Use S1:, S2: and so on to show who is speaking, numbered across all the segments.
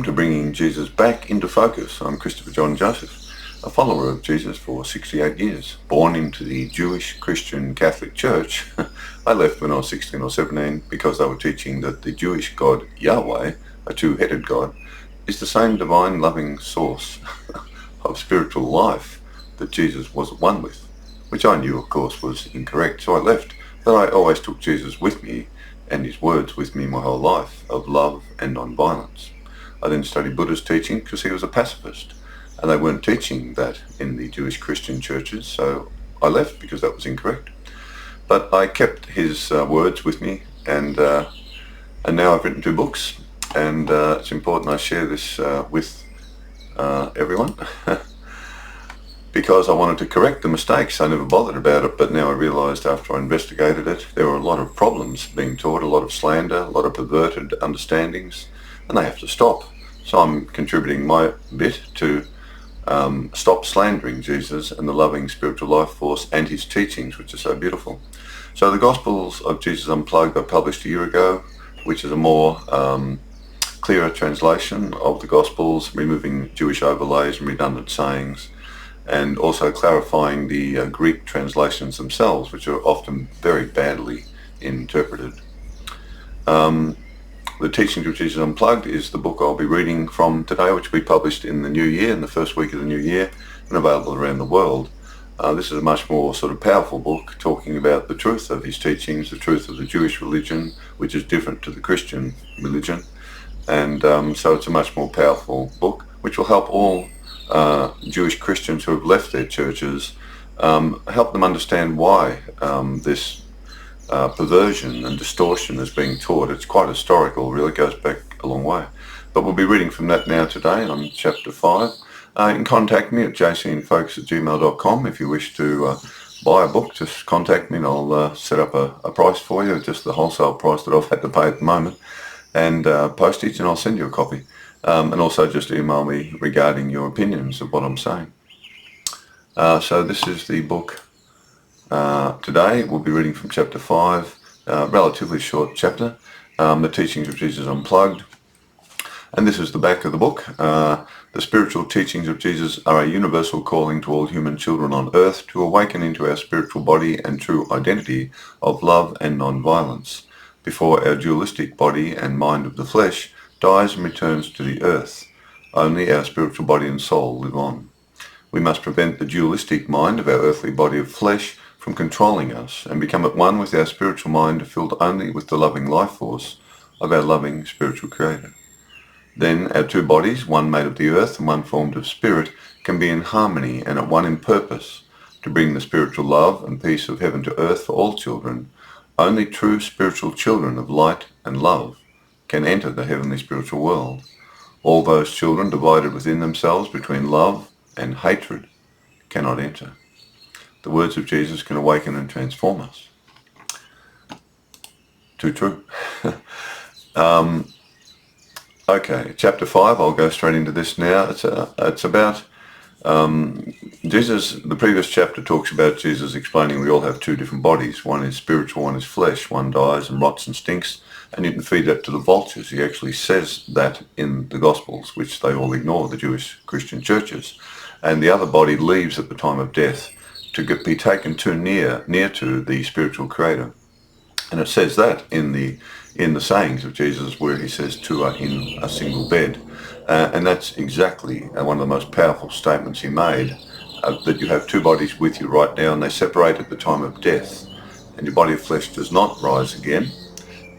S1: welcome to bringing Jesus back into focus. I'm Christopher John Joseph, a follower of Jesus for 68 years. Born into the Jewish, Christian, Catholic Church, I left when I was 16 or 17 because they were teaching that the Jewish God, Yahweh, a two-headed God, is the same divine loving source of spiritual life that Jesus was at one with, which I knew, of course, was incorrect. So I left, but I always took Jesus with me and his words with me my whole life of love and non-violence. I then studied Buddha's teaching because he was a pacifist, and they weren't teaching that in the Jewish Christian churches, so I left because that was incorrect. But I kept his words with me, and now I've written 2 books, and it's important I share this with everyone because I wanted to correct the mistakes. I never bothered about it, but now I realised after I investigated it, there were a lot of problems being taught, a lot of slander, a lot of perverted understandings, and they have to stop. So I'm contributing my bit to stop slandering Jesus and the loving spiritual life force and his teachings, which are so beautiful. So the Gospels of Jesus Unplugged I published a year ago, which is a more clearer translation of the Gospels, removing Jewish overlays and redundant sayings, and also clarifying the Greek translations themselves, which are often very badly interpreted. The Teachings of Jesus Unplugged is the book I'll be reading from today, which will be published in the new year, in the first week of the new year, and available around the world. This is a much more sort of powerful book, talking about the truth of his teachings, the truth of the Jewish religion, which is different to the Christian religion. And so it's a much more powerful book, which will help all Jewish Christians who have left their churches, help them understand why this perversion and distortion is being taught. It's quite historical, really goes back a long way. But we'll be reading from that now today on chapter 5. You can contact me at jcinfocus@gmail.com if you wish to buy a book. Just contact me and I'll set up a price for you, just the wholesale price that I've had to pay at the moment, and postage, and I'll send you a copy. And also just email me regarding your opinions of what I'm saying. So this is the book today. We'll be reading from chapter 5, relatively short chapter, The Teachings of Jesus Unplugged. And this is the back of the book. The spiritual teachings of Jesus are a universal calling to all human children on earth to awaken into our spiritual body and true identity of love and non-violence before our dualistic body and mind of the flesh dies and returns to the earth. Only our spiritual body and soul live on. We must prevent the dualistic mind of our earthly body of flesh from controlling us and become at one with our spiritual mind, filled only with the loving life force of our loving spiritual creator. Then our 2 bodies, one made of the earth and one formed of spirit, can be in harmony and at one in purpose to bring the spiritual love and peace of heaven to earth for all children. Only true spiritual children of light and love can enter the heavenly spiritual world. All those children divided within themselves between love and hatred cannot enter. The words of Jesus can awaken and transform us. Too true. Okay, chapter 5, I'll go straight into this now. It's about Jesus. The previous chapter talks about Jesus explaining we all have 2 different bodies. One is spiritual, one is flesh. One dies and rots and stinks, and you can feed that to the vultures. He actually says that in the Gospels, which they all ignore, the Jewish Christian churches. And the other body leaves at the time of death to be taken too near to the spiritual creator. And it says that in the sayings of Jesus, where he says 2 are in a single bed. And that's exactly one of the most powerful statements he made, that you have 2 bodies with you right now, and they separate at the time of death. And your body of flesh does not rise again,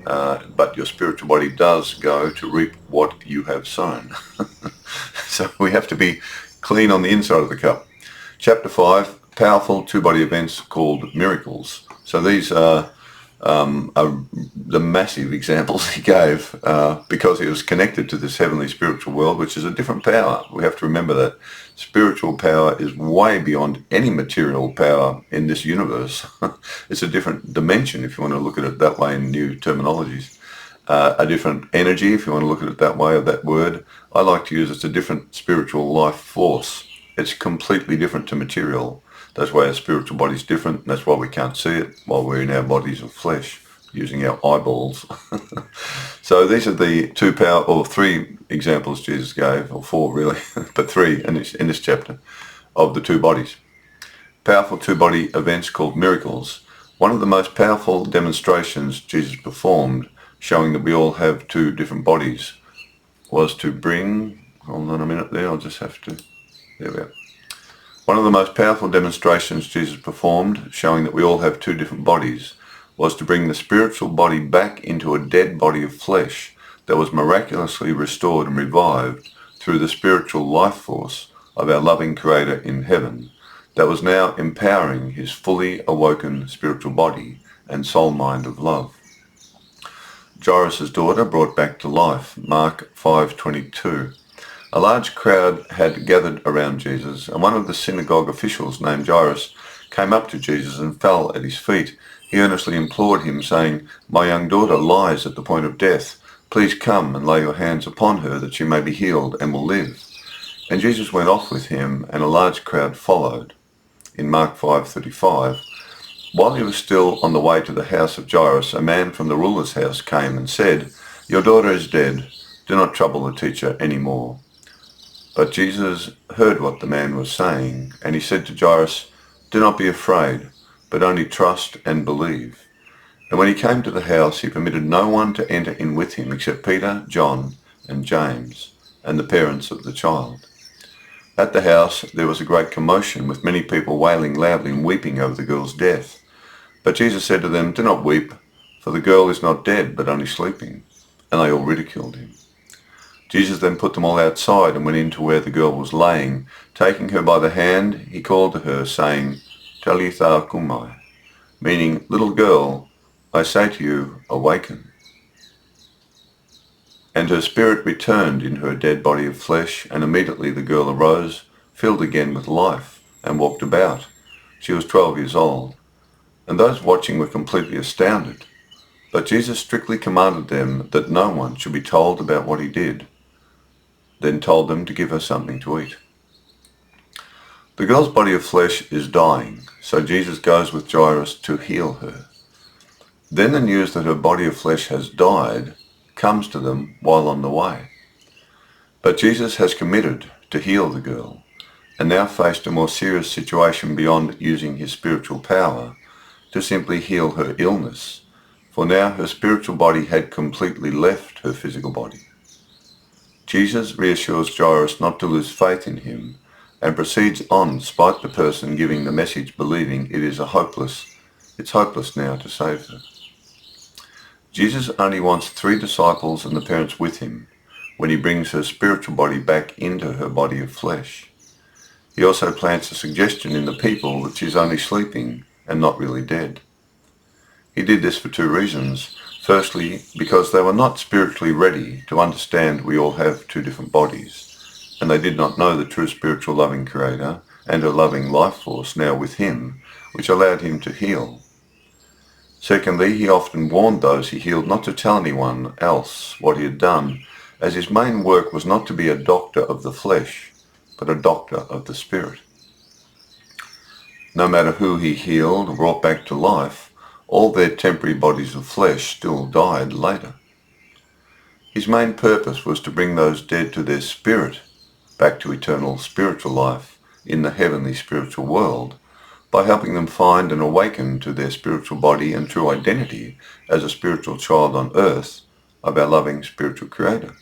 S1: but your spiritual body does go to reap what you have sown. So we have to be clean on the inside of the cup. Chapter 5, powerful 2-body events called miracles. So these are the massive examples he gave because he was connected to this heavenly spiritual world, which is a different power. We have to remember that spiritual power is way beyond any material power in this universe. It's a different dimension, if you want to look at it that way in new terminologies. A different energy, if you want to look at it that way, or that word. I like to use it's a different spiritual life force. It's completely different to material. That's why our spiritual body is different. That's why we can't see it while we're in our bodies of flesh. using our eyeballs. So these are the three examples Jesus gave, or four really, but three in this chapter, of the two bodies. Powerful two-body events called miracles. One of the most powerful demonstrations Jesus performed, showing that we all have two different bodies, was to bring, hold on a minute there, there we are. One of the most powerful demonstrations Jesus performed, showing that we all have two different bodies, was to bring the spiritual body back into a dead body of flesh that was miraculously restored and revived through the spiritual life force of our loving Creator in heaven, that was now empowering his fully awoken spiritual body and soul mind of love. Jairus' daughter brought back to life, Mark 5:22. A large crowd had gathered around Jesus, and one of the synagogue officials named Jairus came up to Jesus and fell at his feet. He earnestly implored him, saying, "My young daughter lies at the point of death. Please come and lay your hands upon her, that she may be healed and will live." And Jesus went off with him, and a large crowd followed. In Mark 5:35, while he was still on the way to the house of Jairus, a man from the ruler's house came and said, "Your daughter is dead. Do not trouble the teacher any more." But Jesus heard what the man was saying, and he said to Jairus, "Do not be afraid, but only trust and believe." And when he came to the house, he permitted no one to enter in with him except Peter, John, and James, and the parents of the child. At the house there was a great commotion, with many people wailing loudly and weeping over the girl's death. But Jesus said to them, "Do not weep, for the girl is not dead, but only sleeping." And they all ridiculed him. Jesus then put them all outside and went into where the girl was laying. Taking her by the hand, he called to her, saying, "Talitha cumi," meaning, "Little girl, I say to you, awaken." And her spirit returned in her dead body of flesh, and immediately the girl arose, filled again with life, and walked about. She was 12 years old, and those watching were completely astounded. But Jesus strictly commanded them that no one should be told about what he did, then told them to give her something to eat. The girl's body of flesh is dying, so Jesus goes with Jairus to heal her. Then the news that her body of flesh has died comes to them while on the way. But Jesus has committed to heal the girl, and now faced a more serious situation beyond using his spiritual power to simply heal her illness, for now her spiritual body had completely left her physical body. Jesus reassures Jairus not to lose faith in him, and proceeds on despite the person giving the message believing it's hopeless now to save her. Jesus only wants 3 disciples and the parents with him when he brings her spiritual body back into her body of flesh. He also plants a suggestion in the people that she's only sleeping and not really dead. He did this for 2 reasons. Firstly, because they were not spiritually ready to understand we all have 2 different bodies, and they did not know the true spiritual loving Creator and her loving life force now with him, which allowed him to heal. Secondly, he often warned those he healed not to tell anyone else what he had done, as his main work was not to be a doctor of the flesh, but a doctor of the spirit. No matter who he healed or brought back to life, all their temporary bodies of flesh still died later. His main purpose was to bring those dead to their spirit back to eternal spiritual life in the heavenly spiritual world, by helping them find and awaken to their spiritual body and true identity as a spiritual child on earth of our loving spiritual Creator.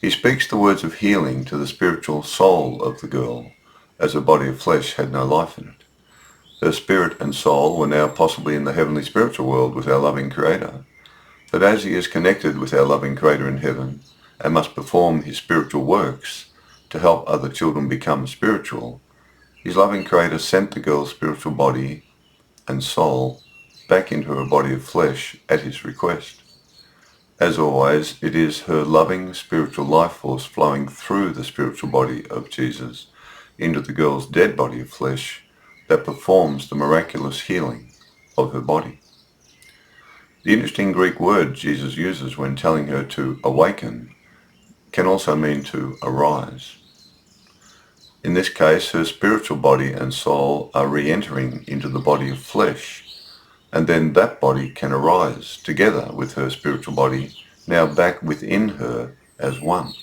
S1: He speaks the words of healing to the spiritual soul of the girl, as her body of flesh had no life in it. Her spirit and soul were now possibly in the heavenly spiritual world with our loving Creator. But as he is connected with our loving Creator in heaven and must perform his spiritual works to help other children become spiritual, his loving Creator sent the girl's spiritual body and soul back into her body of flesh at his request. As always, it is her loving spiritual life force flowing through the spiritual body of Jesus into the girl's dead body of flesh that performs the miraculous healing of her body. The interesting Greek word Jesus uses when telling her to awaken can also mean to arise. In this case, her spiritual body and soul are re-entering into the body of flesh, and then that body can arise together with her spiritual body, now back within her as one.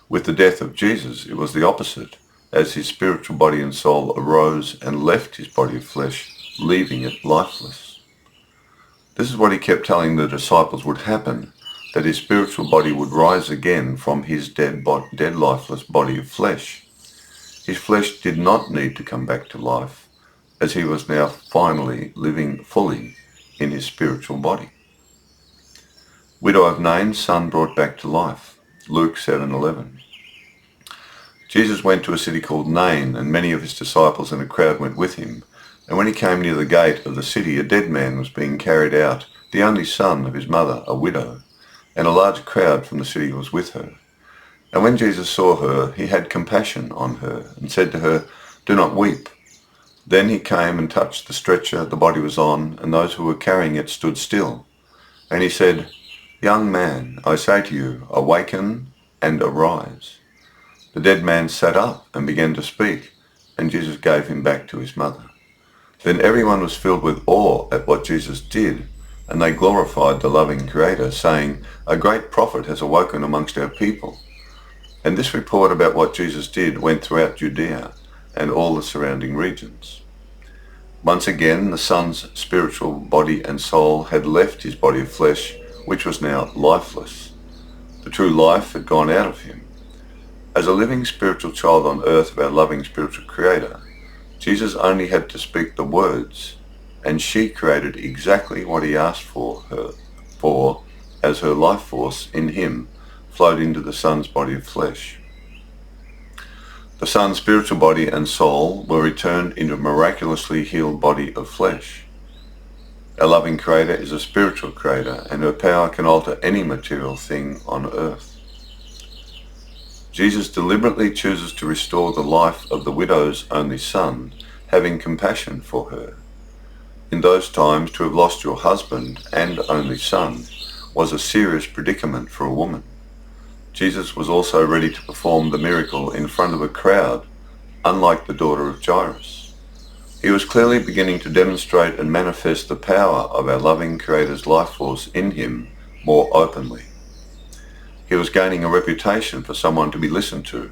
S1: With the death of Jesus, it was the opposite, as his spiritual body and soul arose and left his body of flesh, leaving it lifeless. This is what he kept telling the disciples would happen, that his spiritual body would rise again from his dead lifeless body of flesh. His flesh did not need to come back to life, as he was now finally living fully in his spiritual body. Widow of Nain's son brought back to life. Luke 7:11. Jesus went to a city called Nain, and many of his disciples and a crowd went with him. And when he came near the gate of the city, a dead man was being carried out, the only son of his mother, a widow, and a large crowd from the city was with her. And when Jesus saw her, he had compassion on her, and said to her, "Do not weep." Then he came and touched the stretcher the body was on, and those who were carrying it stood still. And he said, "Young man, I say to you, awaken and arise." The dead man sat up and began to speak, and Jesus gave him back to his mother. Then everyone was filled with awe at what Jesus did, and they glorified the loving Creator, saying, "A great prophet has awoken amongst our people." And this report about what Jesus did went throughout Judea and all the surrounding regions. Once again, the Son's spiritual body and soul had left his body of flesh, which was now lifeless. The true life had gone out of him. As a living spiritual child on earth of our loving spiritual Creator, Jesus only had to speak the words, and she created exactly what he asked for as her life force in him flowed into the Son's body of flesh. The Son's spiritual body and soul were returned into a miraculously healed body of flesh. Our loving Creator is a spiritual Creator, and her power can alter any material thing on earth. Jesus deliberately chooses to restore the life of the widow's only son, having compassion for her. In those times, to have lost your husband and only son was a serious predicament for a woman. Jesus was also ready to perform the miracle in front of a crowd, unlike the daughter of Jairus. He was clearly beginning to demonstrate and manifest the power of our loving Creator's life force in him more openly. He was gaining a reputation for someone to be listened to.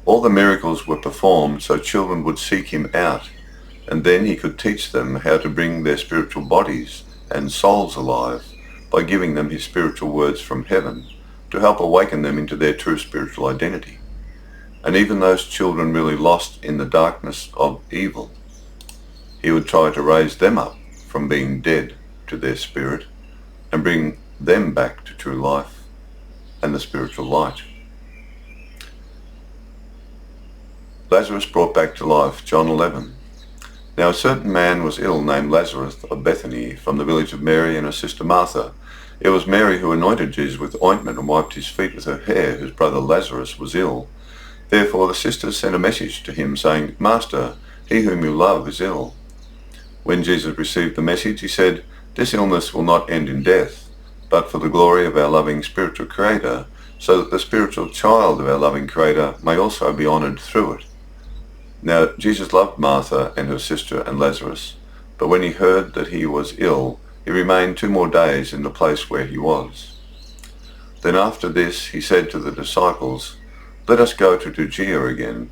S1: All the miracles were performed so children would seek him out, and then he could teach them how to bring their spiritual bodies and souls alive by giving them his spiritual words from heaven to help awaken them into their true spiritual identity. And even those children really lost in the darkness of evil, he would try to raise them up from being dead to their spirit and bring them back to true life and the spiritual light. Lazarus brought back to life, John 11. Now a certain man was ill named Lazarus of Bethany, from the village of Mary and her sister Martha. It was Mary who anointed Jesus with ointment and wiped his feet with her hair, whose brother Lazarus was ill. Therefore the sisters sent a message to him, saying, "Master, he whom you love is ill." When Jesus received the message, he said, "This illness will not end in death, but for the glory of our loving spiritual Creator, so that the spiritual child of our loving Creator may also be honoured through it." Now Jesus loved Martha and her sister and Lazarus, but when he heard that he was ill, he remained 2 more days in the place where he was. Then after this he said to the disciples, "Let us go to Judea again."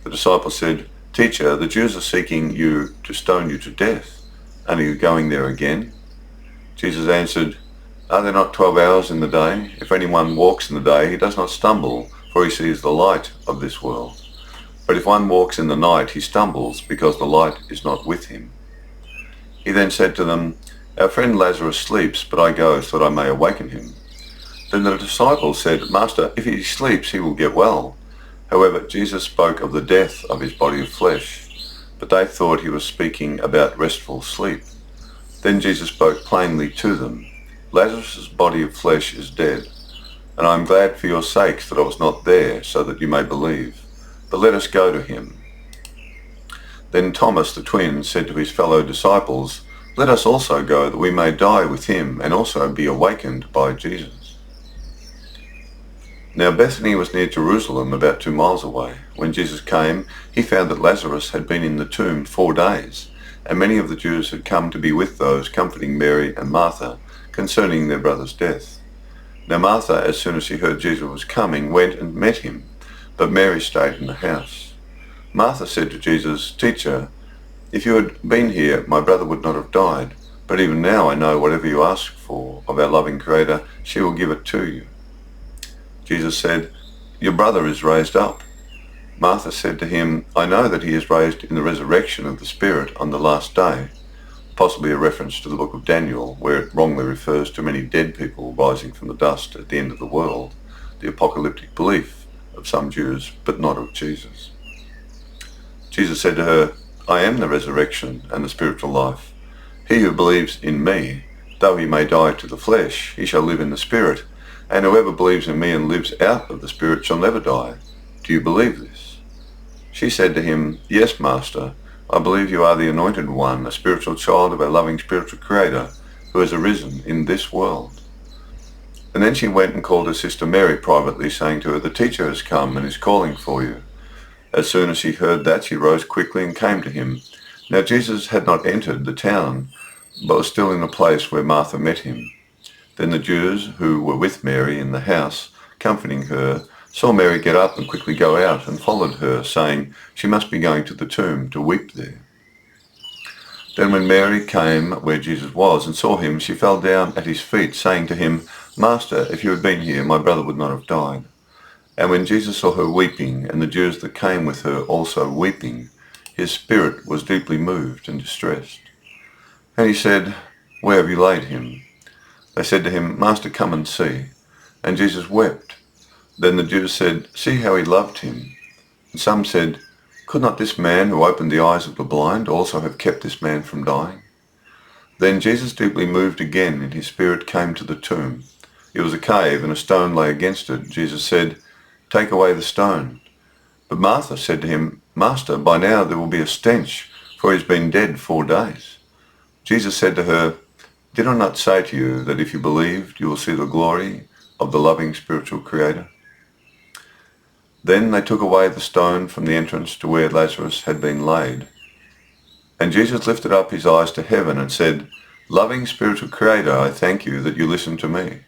S1: The disciples said, "Teacher, the Jews are seeking you to stone you to death, and are you going there again?" Jesus answered, "Are there not 12 hours in the day? If anyone walks in the day, he does not stumble, for he sees the light of this world. But if one walks in the night, he stumbles, because the light is not with him." He then said to them, "Our friend Lazarus sleeps, but I go so that I may awaken him." Then the disciples said, "Master, if he sleeps, he will get well." However, Jesus spoke of the death of his body of flesh, but they thought he was speaking about restful sleep. Then Jesus spoke plainly to them, "Lazarus' body of flesh is dead, and I am glad for your sakes that I was not there, so that you may believe. But let us go to him." Then Thomas the twin said to his fellow disciples, "Let us also go, that we may die with him and also be awakened by Jesus." Now Bethany was near Jerusalem, about 2 miles away. When Jesus came, he found that Lazarus had been in the tomb 4 days. and many of the Jews had come to be with those comforting Mary and Martha concerning their brother's death. Now Martha, as soon as she heard Jesus was coming, went and met him, but Mary stayed in the house. Martha said to Jesus, "Teacher, if you had been here, my brother would not have died. But even now I know whatever you ask for of our loving Creator, she will give it to you." Jesus said, "Your brother is raised up." Martha said to him, "I know that he is raised in the resurrection of the Spirit on the last day," possibly a reference to the book of Daniel, where it wrongly refers to many dead people rising from the dust at the end of the world, the apocalyptic belief of some Jews, but not of Jesus. Jesus said to her, "I am the resurrection and the spiritual life. He who believes in me, though he may die to the flesh, he shall live in the Spirit, and whoever believes in me and lives out of the Spirit shall never die. Do you believe this?" She said to him, "Yes, Master, I believe you are the Anointed One, a spiritual child of our loving spiritual Creator, who has arisen in this world." And then she went and called her sister Mary privately, saying to her, "The teacher has come and is calling for you." As soon as she heard that, she rose quickly and came to him. Now Jesus had not entered the town, but was still in the place where Martha met him. Then the Jews who were with Mary in the house, comforting her, saw Mary get up and quickly go out, and followed her, saying she must be going to the tomb to weep there. Then when Mary came where Jesus was and saw him, she fell down at his feet, saying to him, "Master, if you had been here, my brother would not have died." And when Jesus saw her weeping, and the Jews that came with her also weeping, his spirit was deeply moved and distressed. And he said, "Where have you laid him?" They said to him, "Master, come and see." And Jesus wept. Then the Jews said, "See how he loved him." And some said, "Could not this man who opened the eyes of the blind also have kept this man from dying?" Then Jesus, deeply moved again in his spirit, came to the tomb. It was a cave, and a stone lay against it. Jesus said, "Take away the stone." But Martha said to him, "Master, by now there will be a stench, for he has been dead 4 days." Jesus said to her, "Did I not say to you that if you believed, you will see the glory of the loving spiritual Creator?" Then they took away the stone from the entrance to where Lazarus had been laid. And Jesus lifted up his eyes to heaven and said, "Loving spiritual Creator, I thank you that you listen to me.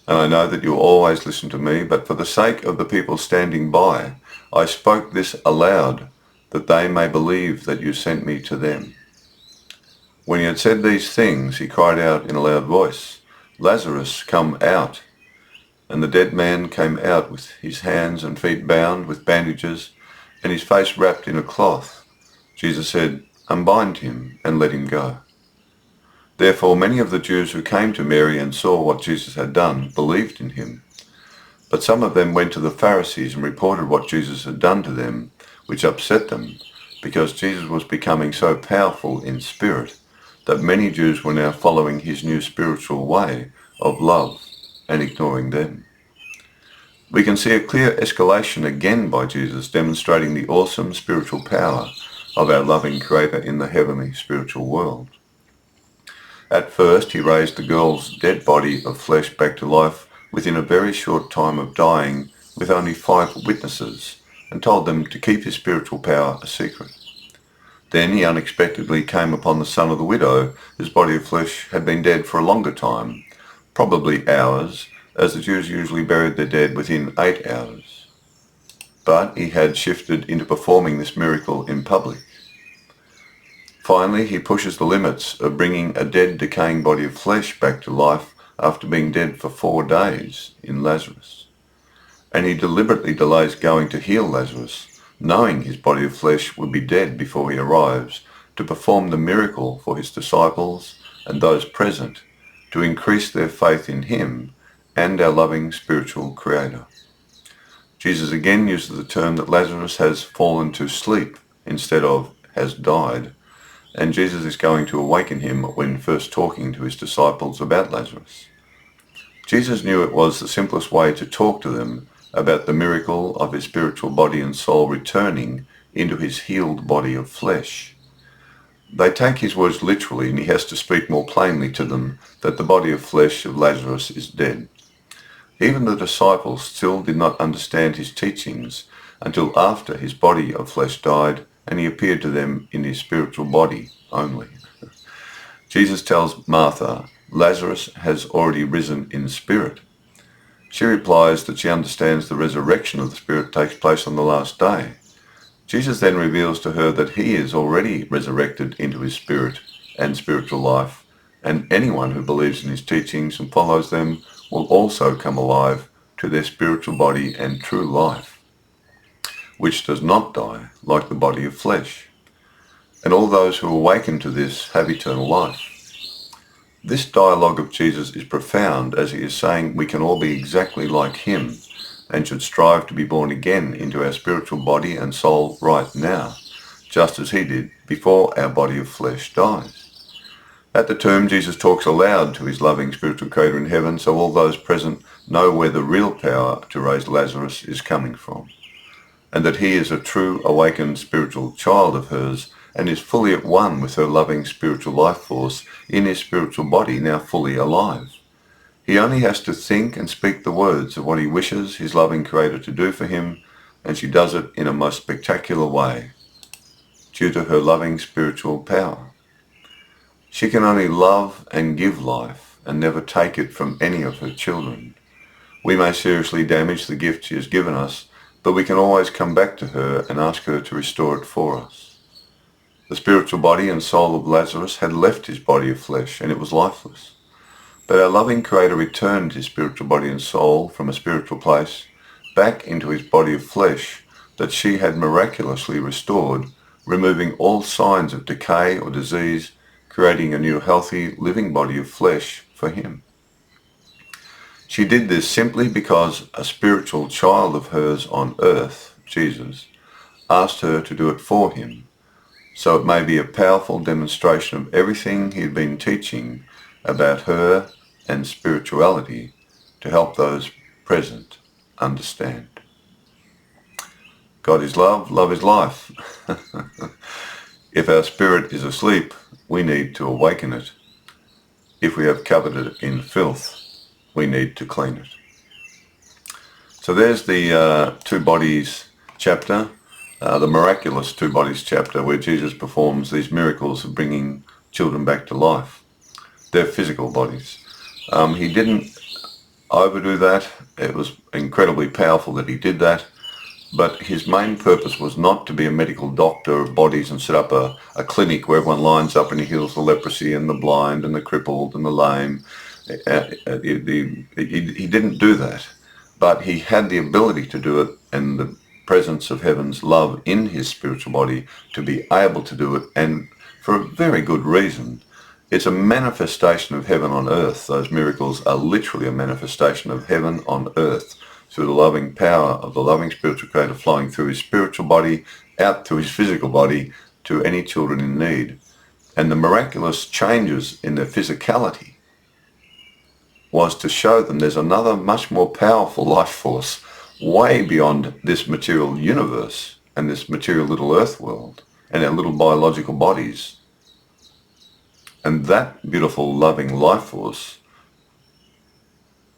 S1: And I know that you always listen to me, but for the sake of the people standing by, I spoke this aloud, that they may believe that you sent me to them." When he had said these things, he cried out in a loud voice, "Lazarus, come out." And the dead man came out with his hands and feet bound with bandages, and his face wrapped in a cloth. Jesus said, "Unbind him and let him go." Therefore many of the Jews who came to Mary and saw what Jesus had done believed in him. But some of them went to the Pharisees and reported what Jesus had done to them, which upset them, because Jesus was becoming so powerful in spirit that many Jews were now following his new spiritual way of love and ignoring them. We can see a clear escalation again by Jesus, demonstrating the awesome spiritual power of our loving Creator in the heavenly spiritual world. At first, he raised the girl's dead body of flesh back to life within a very short time of dying, with only 5 witnesses, and told them to keep his spiritual power a secret. Then he unexpectedly came upon the son of the widow, whose body of flesh had been dead for a longer time, probably hours, as the Jews usually buried their dead within 8 hours. But he had shifted into performing this miracle in public. Finally, he pushes the limits of bringing a dead, decaying body of flesh back to life after being dead for 4 days in Lazarus. And he deliberately delays going to heal Lazarus, knowing his body of flesh would be dead before he arrives, to perform the miracle for his disciples and those present, to increase their faith in him and our loving spiritual Creator. Jesus again uses the term that Lazarus has fallen to sleep instead of has died, and Jesus is going to awaken him when first talking to his disciples about Lazarus. Jesus knew it was the simplest way to talk to them about the miracle of his spiritual body and soul returning into his healed body of flesh. They take his words literally, and he has to speak more plainly to them that the body of flesh of Lazarus is dead. Even the disciples still did not understand his teachings until after his body of flesh died and he appeared to them in his spiritual body, only. Jesus tells Martha, Lazarus has already risen in spirit. She replies that she understands the resurrection of the spirit takes place on the last day. Jesus then reveals to her that he is already resurrected into his spirit and spiritual life, and anyone who believes in his teachings and follows them will also come alive to their spiritual body and true life, which does not die like the body of flesh. And all those who awaken to this have eternal life. This dialogue of Jesus is profound, as he is saying we can all be exactly like him and should strive to be born again into our spiritual body and soul right now, just as he did before our body of flesh dies. At the tomb, Jesus talks aloud to his loving spiritual creator in heaven, so all those present know where the real power to raise Lazarus is coming from, and that he is a true awakened spiritual child of hers and is fully at one with her loving spiritual life force in his spiritual body, now fully alive. He only has to think and speak the words of what he wishes his loving creator to do for him, and she does it in a most spectacular way, due to her loving spiritual power. She can only love and give life and never take it from any of her children. We may seriously damage the gift she has given us, but we can always come back to her and ask her to restore it for us. The spiritual body and soul of Lazarus had left his body of flesh, and it was lifeless. But our loving Creator returned his spiritual body and soul from a spiritual place back into his body of flesh that she had miraculously restored, removing all signs of decay or disease, creating a new healthy living body of flesh for him. She did this simply because a spiritual child of hers on earth, Jesus, asked her to do it for him, so it may be a powerful demonstration of everything he had been teaching about her and spirituality to help those present understand. God is love, love is life. If our spirit is asleep, we need to awaken it. If we have covered it in filth, we need to clean it. So there's the two bodies chapter, the miraculous two bodies chapter, where Jesus performs these miracles of bringing children back to life, their physical bodies. He didn't overdo that. It was incredibly powerful that he did that, but his main purpose was not to be a medical doctor of bodies and set up a clinic where everyone lines up and he heals the leprosy and the blind and the crippled and the lame. He didn't do that, but he had the ability to do it, and the presence of heaven's love in his spiritual body to be able to do it, and for a very good reason. It's a manifestation of heaven on earth. Those miracles are literally a manifestation of heaven on earth through the loving power of the loving spiritual creator flowing through his spiritual body out to his physical body to any children in need. And the miraculous changes in their physicality was to show them there's another much more powerful life force way beyond this material universe and this material little earth world and our little biological bodies. And that beautiful loving life force,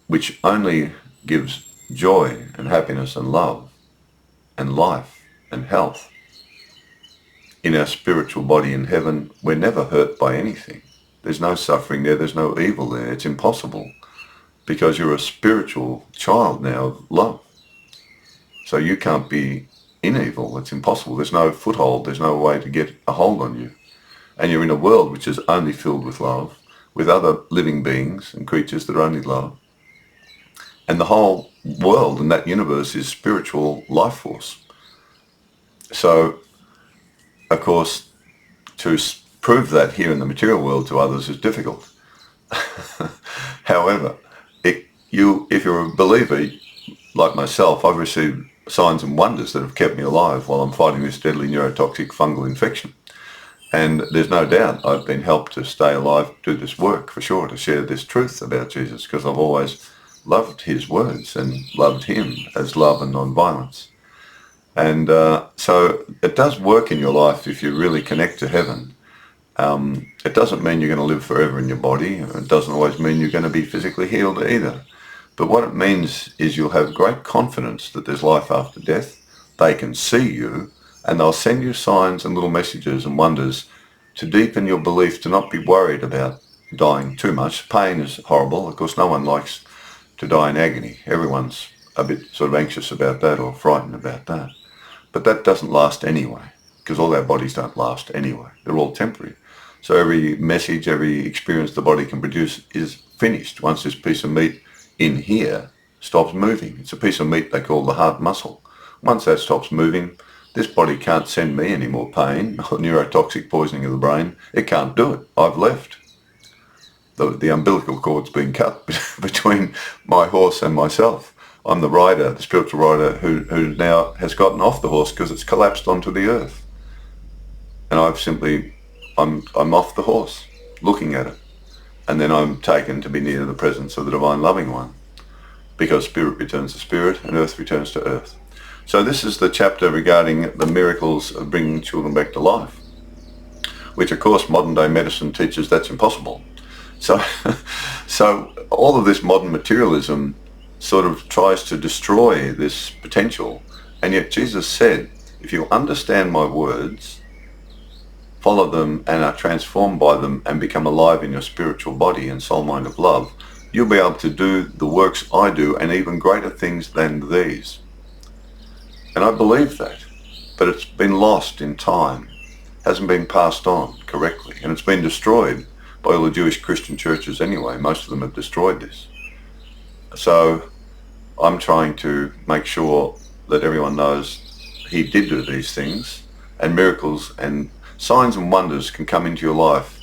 S1: which only gives joy and happiness and love and life and health in our spiritual body in heaven, we're never hurt by anything. There's no suffering there, there's no evil there. It's impossible, because you're a spiritual child now of love. So you can't be in evil. It's impossible. There's no foothold. There's no way to get a hold on you. And you're in a world which is only filled with love, with other living beings and creatures that are only love. And the whole world and that universe is spiritual life force. So, of course, to prove that here in the material world to others is difficult. However, if you're a believer, like myself, I've received signs and wonders that have kept me alive while I'm fighting this deadly neurotoxic fungal infection. And there's no doubt I've been helped to stay alive, do this work for sure, to share this truth about Jesus, because I've always loved his words and loved him as love and non-violence. And so it does work in your life if you really connect to heaven. It doesn't mean you're going to live forever in your body. It doesn't always mean you're going to be physically healed either. But what it means is you'll have great confidence that there's life after death. They can see you, and they'll send you signs and little messages and wonders to deepen your belief, to not be worried about dying too much. Pain is horrible. Of course, no one likes to die in agony. Everyone's a bit sort of anxious about that or frightened about that. But that doesn't last anyway, because all our bodies don't last anyway. They're all temporary. So every message, every experience the body can produce is finished once this piece of meat in here stops moving. It's a piece of meat they call the heart muscle. Once that stops moving, this body can't send me any more pain or neurotoxic poisoning of the brain. It can't do it. I've left. The umbilical cord's been cut between my horse and myself. I'm the rider, the spiritual rider, who now has gotten off the horse because it's collapsed onto the earth. And I'm off the horse, looking at it. And then I'm taken to be near the presence of the Divine Loving One, because spirit returns to spirit and earth returns to earth. So this is the chapter regarding the miracles of bringing children back to life, which of course modern day medicine teaches that's impossible. So all of this modern materialism sort of tries to destroy this potential. And yet Jesus said, if you understand my words, follow them and are transformed by them and become alive in your spiritual body and soul, mind of love, you'll be able to do the works I do and even greater things than these. And I believe that, but it's been lost in time, hasn't been passed on correctly, and it's been destroyed by all the Jewish Christian churches anyway. Most of them have destroyed this. So I'm trying to make sure that everyone knows he did do these things, and miracles and signs and wonders can come into your life.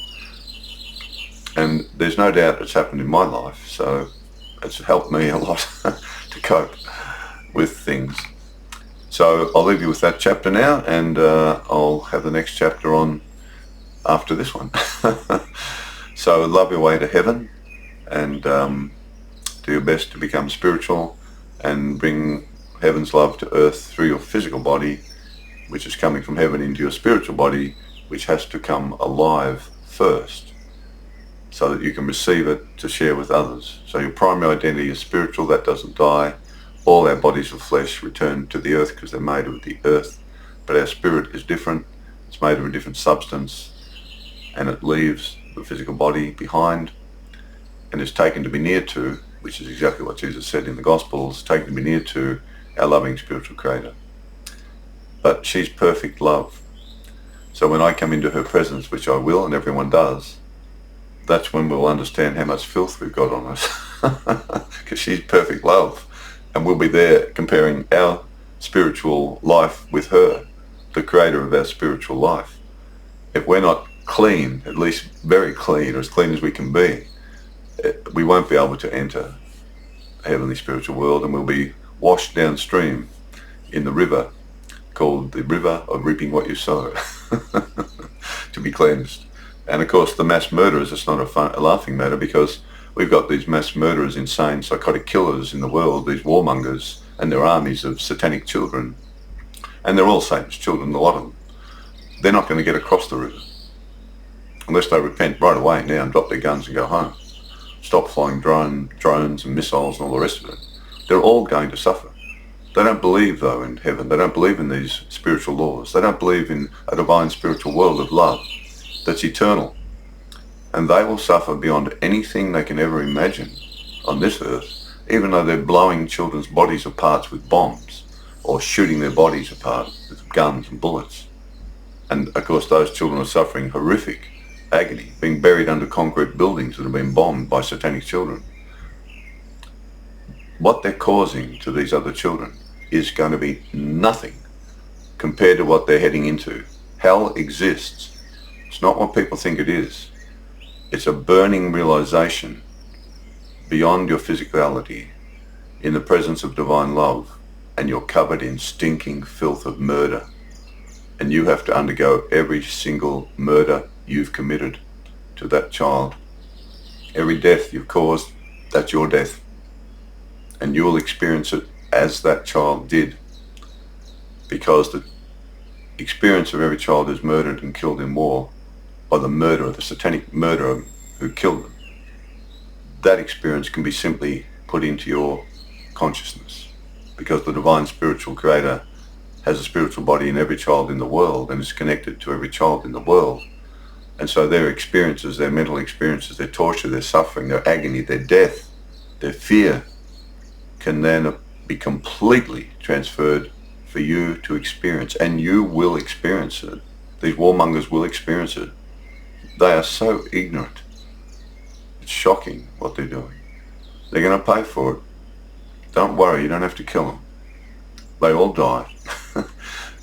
S1: And there's no doubt it's happened in my life, so it's helped me a lot to cope with things. So I'll leave you with that chapter now, and I'll have the next chapter on after this one. So love your way to heaven, and do your best to become spiritual and bring heaven's love to earth through your physical body, which is coming from heaven into your spiritual body, which has to come alive first, so that you can receive it to share with others. So your primary identity is spiritual. That doesn't die. All our bodies of flesh return to the earth because they're made of the earth, but our spirit is different. It's made of a different substance, and it leaves the physical body behind and is taken to be near to, which is exactly what Jesus said in the Gospels, taken to be near to our loving spiritual Creator. But she's perfect love. So when I come into her presence, which I will and everyone does, that's when we'll understand how much filth we've got on us, because she's perfect love. And we'll be there comparing our spiritual life with her, the creator of our spiritual life. If we're not clean, at least very clean, or as clean as we can be, we won't be able to enter a heavenly spiritual world, and we'll be washed downstream in the river called the river of reaping what you sow, to be cleansed. And of course the mass murderers, it's not a laughing matter, because we've got these mass murderers, insane psychotic killers in the world, these warmongers, and their armies of satanic children. And they're all Satan's children, a lot of them. They're not going to get across the river unless they repent right away now and drop their guns and go home. Stop flying drones and missiles and all the rest of it. They're all going to suffer. They don't believe, though, in heaven. They don't believe in these spiritual laws. They don't believe in a divine spiritual world of love that's eternal. And they will suffer beyond anything they can ever imagine on this earth, even though they're blowing children's bodies apart with bombs or shooting their bodies apart with guns and bullets. And of course those children are suffering horrific agony, being buried under concrete buildings that have been bombed by satanic children. What they're causing to these other children is going to be nothing compared to what they're heading into. Hell exists. It's not what people think it is. It's a burning realization beyond your physicality in the presence of divine love, and you're covered in stinking filth of murder, and you have to undergo every single murder you've committed to that child. Every death you've caused, that's your death, and you'll experience it as that child did, because the experience of every child who's murdered and killed in war by the murderer, the satanic murderer who killed them, that experience can be simply put into your consciousness, because the divine spiritual creator has a spiritual body in every child in the world and is connected to every child in the world. And so their experiences, their mental experiences, their torture, their suffering, their agony, their death, their fear can then be completely transferred for you to experience. And you will experience it. These warmongers will experience it. They are so ignorant. It's shocking what they're doing. They're going to pay for it. Don't worry, you don't have to kill them. They all die.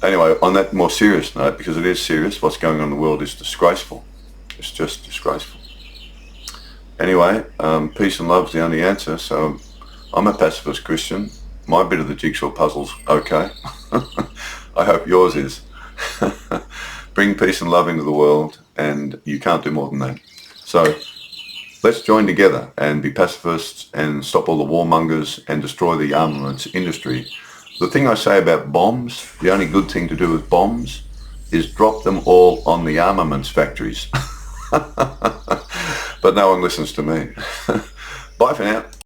S1: Anyway, on that more serious note, because it is serious, what's going on in the world is disgraceful. It's just disgraceful. Anyway, peace and love's the only answer. So I'm a pacifist Christian. My bit of the jigsaw puzzle's okay. I hope yours is. Bring peace and love into the world, and you can't do more than that. So let's join together and be pacifists and stop all the warmongers and destroy the armaments industry. The thing I say about bombs, the only good thing to do with bombs is drop them all on the armaments factories. But no one listens to me. Bye for now.